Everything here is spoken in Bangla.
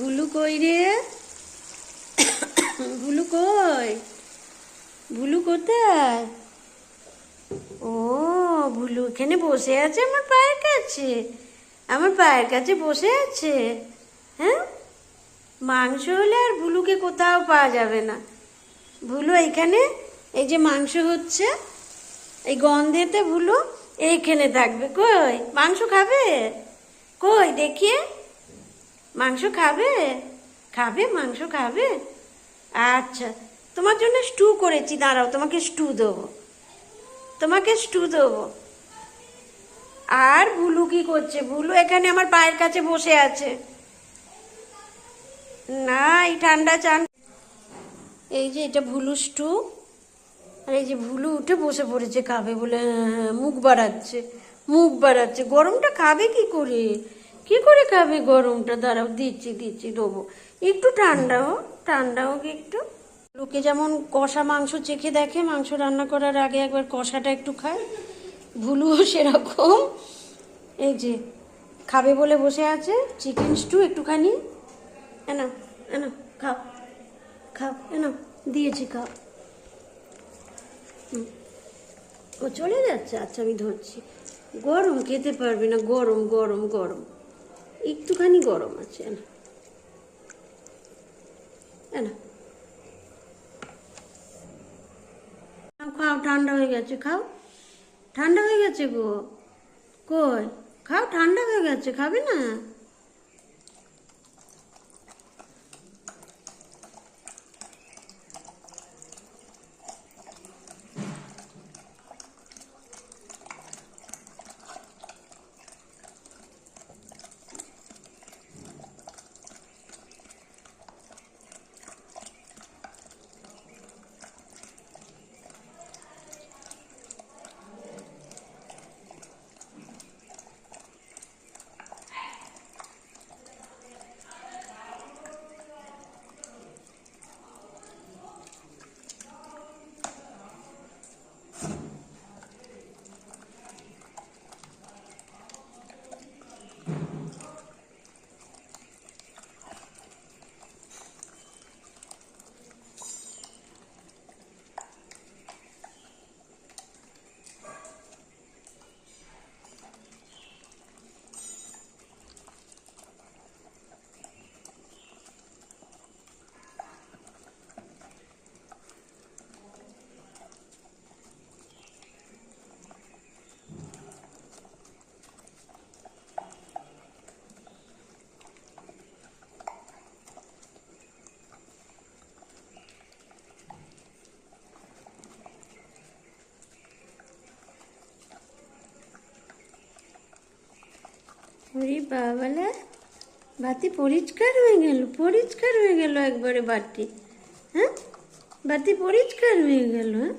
ভুলু কই রে? ভুলু কই? ভুলু কোথায়? ও, ভুলু এখানে বসে আছে আমার পায়ের কাছে। আমার পায়ের কাছে বসে আছে। হ্যাঁ, মাংস হলে আর ভুলুকে কোথাও পাওয়া যাবে না। ভুলু এইখানে, এই যে মাংস হচ্ছে, এই গন্ধেতে ভুলু এইখানে থাকবে। কই মাংস খাবে? কই দেখিয়ে, মাংস খাবে? খাবে, মাংস খাবে। আচ্ছা, তোমার জন্য স্টু করেছি, দাঁড়াও তোমাকে স্টু দেবো, তোমাকে স্টু দেবো। আর ভুলু কি করছে? ভুলু এখানে আমার পায়ের কাছে বসে আছে। না, এই ঠান্ডা চান। এই যে এটা ভুলু স্টু। আর এই যে ভুলু উঠে বসে পড়েছে খাবে বলে, মুখ বাড়াচ্ছে, মুখ বাড়াচ্ছে। গরমটা খাবে কি করে? কি করে খাবে গরমটা? দাঁড়াও দিচ্ছি দিচ্ছি দেবো। একটু ঠান্ডা হোক, ঠান্ডা হোক একটু। লোকে যেমন কষা মাংস চেখে দেখে, মাংস রান্না করার আগে একবার কষাটা একটু খায়, ভুলুও সেরকম। এই যে খাবে বলে বসে আছে চিকেন স্টু একটুখানি। এনো, এনো, খাও, খাও, এনো, দিয়েছি, খাও। ও চলে যাচ্ছে। আচ্ছা, আমি ধরছি। গরম, খেতে পারবে না, গরম গরম গরম, একটুখানি গরম আছে। না, না, খাও, ঠান্ডা হয়ে গেছে, খাও, ঠান্ডা হয়ে গেছে গো। কই, খাও, ঠান্ডা হয়ে গেছে, খাবে না? ওরে বাবালা, বাতি পরিষ্কার হয়ে গেল, পরিষ্কার হয়ে গেল একবারে বাতি। হ্যাঁ, বাতি পরিষ্কার হয়ে গেল। হ্যাঁ,